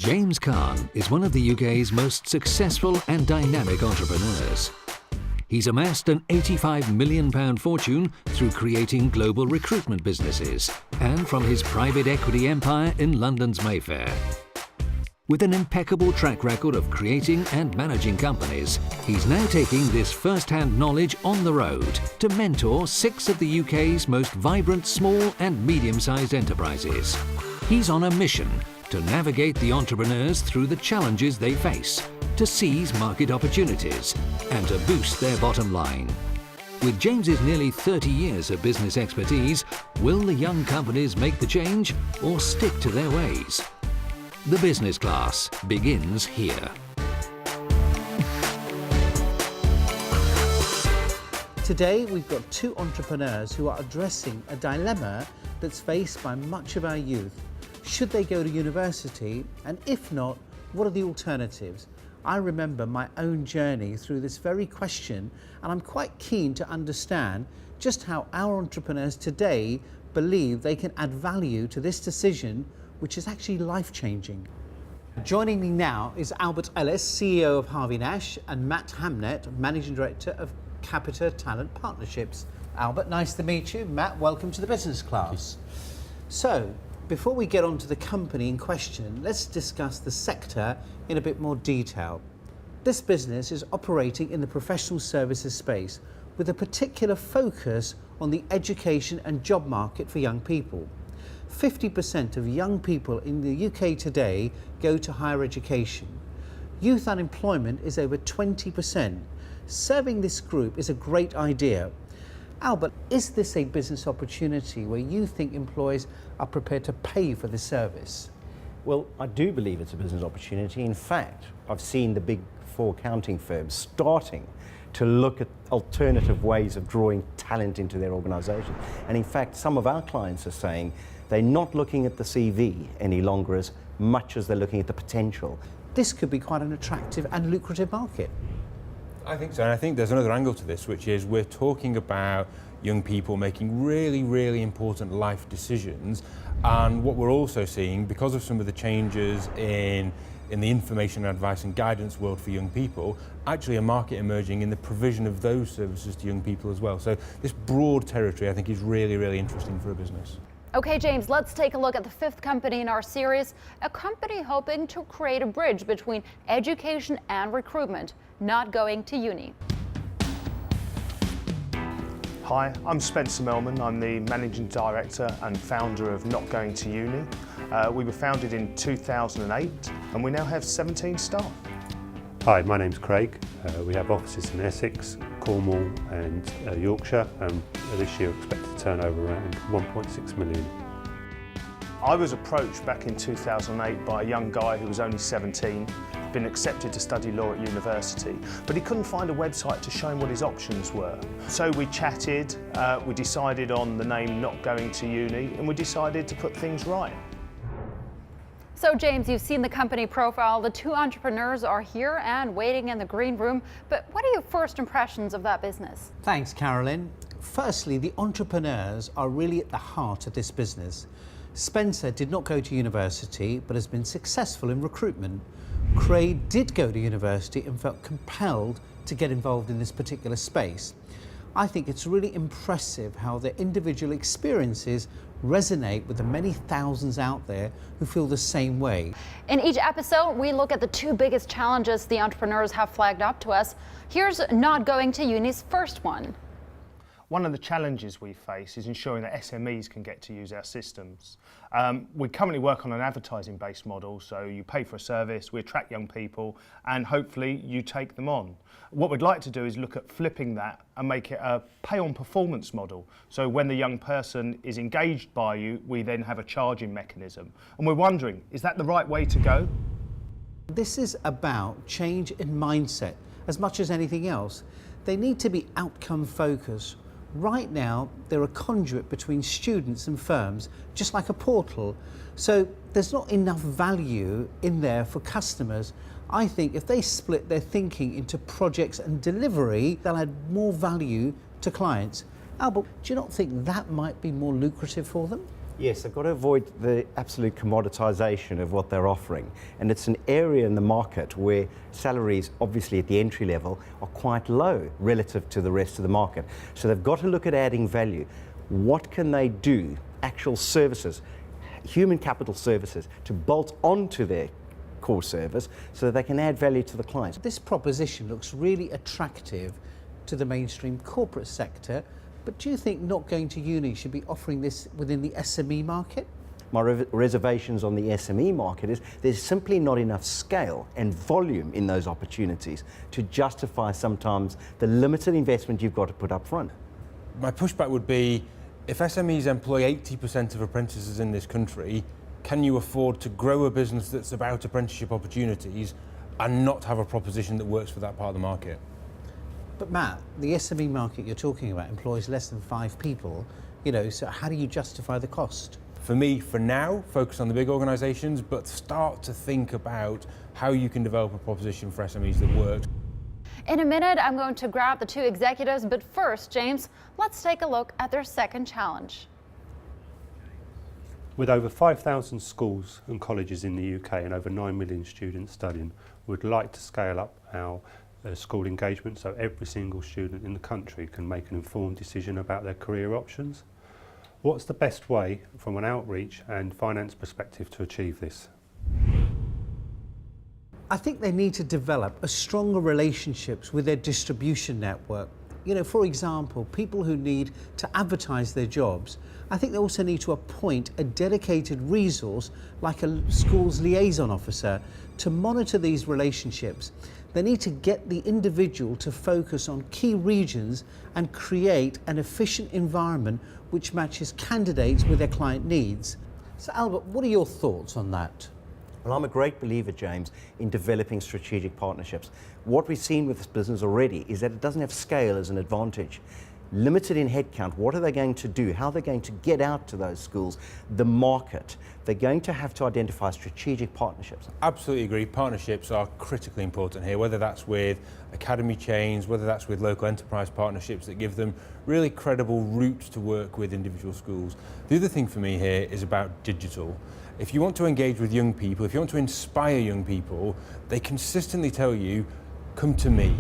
James Khan is one of the UK's most successful and dynamic entrepreneurs. He's amassed an £85 million fortune through creating global recruitment businesses and from his private equity empire in London's Mayfair. With an impeccable track record of creating and managing companies, he's now taking this first-hand knowledge on the road to mentor 6 of the UK's most vibrant small and medium-sized enterprises. He's on a mission to navigate the entrepreneurs through the challenges they face, to seize market opportunities, and to boost their bottom line. With James's nearly 30 years of business expertise, will the young companies make the change or stick to their ways? The Business Class begins here. Today we've got 2 entrepreneurs who are addressing a dilemma that's faced by much of our youth. Should they go to university? And if not, what are the alternatives? I remember my own journey through this very question, and I'm quite keen to understand just how our entrepreneurs today believe they can add value to this decision, which is actually life-changing. Joining me now is Albert Ellis, CEO of Harvey Nash, and Matt Hamnett, Managing Director of Capita Talent Partnerships. Albert, nice to meet you. Matt, welcome to the Business Class. So, before we get on to the company in question, let's discuss the sector in a bit more detail. This business is operating in the professional services space with a particular focus on the education and job market for young people. 50% of young people in the UK today go to higher education. Youth unemployment is over 20%. Serving this group is a great idea. Albert, is this a business opportunity where you think employers are prepared to pay for this service? Well, I do believe it's a business opportunity. In fact, I've seen the big 4 accounting firms starting to look at alternative ways of drawing talent into their organisation. And in fact, some of our clients are saying they're not looking at the CV any longer as much as they're looking at the potential. This could be quite an attractive and lucrative market. I think so, and I think there's another angle to this, which is we're talking about young people making really, really important life decisions, and what we're also seeing, because of some of the changes in the information, advice and guidance world for young people, actually a market emerging in the provision of those services to young people as well. So this broad territory, I think, is really, really interesting for a business. Okay, James, let's take a look at the 5th company in our series, a company hoping to create a bridge between education and recruitment, not going to uni. Hi, I'm Spencer Melman. I'm the Managing Director and founder of Not Going to Uni. We were founded in 2008 and we now have 17 staff. Hi, my name's Craig. We have offices in Essex, Cornwall and Yorkshire, and this year we expect to turn over around 1.6 million. I was approached back in 2008 by a young guy who was only 17, been accepted to study law at university, but he couldn't find a website to show him what his options were. So we chatted, we decided on the name Not Going to Uni, and we decided to put things right. So James, you've seen the company profile. The 2 entrepreneurs are here and waiting in the green room, but what are your first impressions of that business? Thanks, Carolyn. Firstly, the entrepreneurs are really at the heart of this business. Spencer did not go to university, but has been successful in recruitment. Craig did go to university and felt compelled to get involved in this particular space. I think it's really impressive how their individual experiences resonate with the many thousands out there who feel the same way. In each episode, we look at the 2 biggest challenges the entrepreneurs have flagged up to us. Here's Not Going to Uni's first one. One of the challenges we face is ensuring that SMEs can get to use our systems. We currently work on an advertising-based model, so you pay for a service, we attract young people, and hopefully you take them on. What we'd like to do is look at flipping that and make it a pay-on-performance model. So when the young person is engaged by you, we then have a charging mechanism. And we're wondering, is that the right way to go? This is about change in mindset as much as anything else. They need to be outcome-focused. Right now, they're a conduit between students and firms, just like a portal. So there's not enough value in there for customers. I think if they split their thinking into projects and delivery, they'll add more value to clients. Albert, do you not think that might be more lucrative for them? Yes, they've got to avoid the absolute commoditisation of what they're offering. And it's an area in the market where salaries, obviously at the entry level, are quite low relative to the rest of the market. So they've got to look at adding value. What can they do, actual services, human capital services, to bolt onto their core service so that they can add value to the clients? This proposition looks really attractive to the mainstream corporate sector, but do you think not going to uni should be offering this within the SME market? My reservations on the SME market is there's simply not enough scale and volume in those opportunities to justify sometimes the limited investment you've got to put up front. My pushback would be, if SMEs employ 80% of apprentices in this country, can you afford to grow a business that's about apprenticeship opportunities and not have a proposition that works for that part of the market? But Matt, the SME market you're talking about employs less than 5 people, so how do you justify the cost? For me, for now, focus on the big organisations, but start to think about how you can develop a proposition for SMEs that works. In a minute, I'm going to grab the 2 executives, but first, James, let's take a look at their second challenge. With over 5,000 schools and colleges in the UK and over 9 million students studying, we'd like to scale up our school engagement so every single student in the country can make an informed decision about their career options. What's the best way from an outreach and finance perspective to achieve this? I think they need to develop a stronger relationships with their distribution network. For example, people who need to advertise their jobs, I think they also need to appoint a dedicated resource like a school's liaison officer to monitor these relationships. They need to get the individual to focus on key regions and create an efficient environment which matches candidates with their client needs. So Albert, what are your thoughts on that? Well, I'm a great believer, James, in developing strategic partnerships. What we've seen with this business already is that it doesn't have scale as an advantage. Limited in headcount, what are they going to do? How are they going to get out to those schools? The market. They're going to have to identify strategic partnerships. Absolutely agree. Partnerships are critically important here, whether that's with academy chains, whether that's with local enterprise partnerships that give them really credible routes to work with individual schools. The other thing for me here is about digital. If you want to engage with young people, if you want to inspire young people, they consistently tell you, come to me.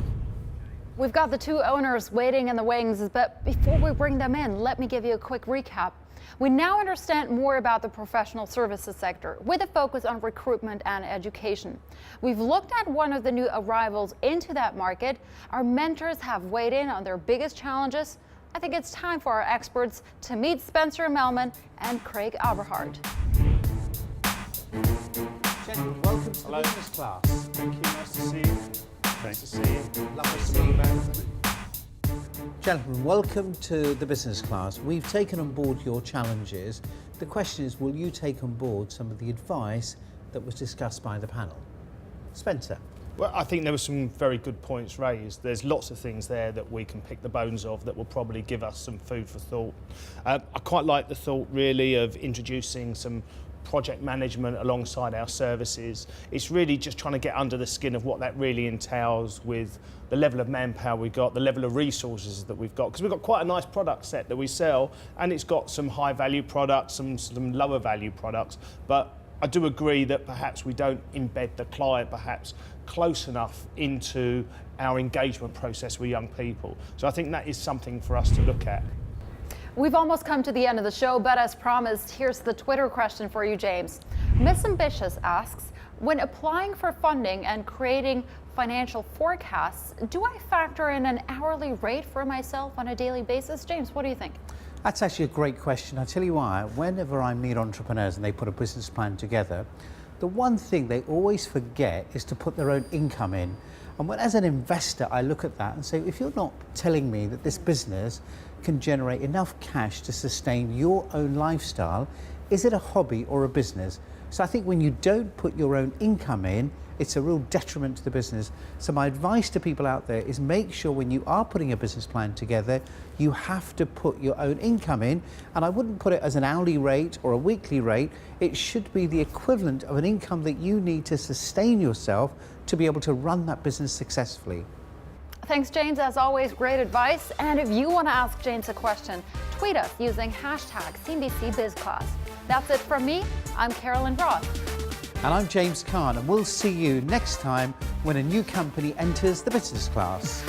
We've got the 2 owners waiting in the wings, but before we bring them in, let me give you a quick recap. We now understand more about the professional services sector with a focus on recruitment and education. We've looked at one of the new arrivals into that market. Our mentors have weighed in on their biggest challenges. I think it's time for our experts to meet Spencer Melman and Craig Aberhart. Gentlemen, welcome to the business class. Thank you, nice to see you. Nice to see you. Lovely to see you both. Gentlemen, welcome to the business class. We've taken on board your challenges. The question is, will you take on board some of the advice that was discussed by the panel? Spencer. Well, I think there were some very good points raised. There's lots of things there that we can pick the bones of that will probably give us some food for thought. I quite like the thought really of introducing some project management alongside our services. It's really just trying to get under the skin of what that really entails with the level of manpower we've got, the level of resources that we've got, because we've got quite a nice product set that we sell, and it's got some high value products, some lower value products, but I do agree that perhaps we don't embed the client perhaps close enough into our engagement process with young people. So I think that is something for us to look at. We've almost come to the end of the show, but as promised, here's the Twitter question for you, James. Miss Ambitious asks, when applying for funding and creating financial forecasts, do I factor in an hourly rate for myself on a daily basis? James, what do you think? That's actually a great question. I'll tell you why. Whenever I meet entrepreneurs and they put a business plan together, the one thing they always forget is to put their own income in. And when, as an investor, I look at that and say, if you're not telling me that this business can generate enough cash to sustain your own lifestyle, is it a hobby or a business? So I think when you don't put your own income in, it's a real detriment to the business. So my advice to people out there is make sure when you are putting a business plan together, you have to put your own income in. And I wouldn't put it as an hourly rate or a weekly rate. It should be the equivalent of an income that you need to sustain yourself to be able to run that business successfully. Thanks, James. As always, great advice. And if you want to ask James a question, tweet us using hashtag CNBC BizClass. That's it from me. I'm Carolyn Roth. And I'm James Kahn, and we'll see you next time when a new company enters the business class.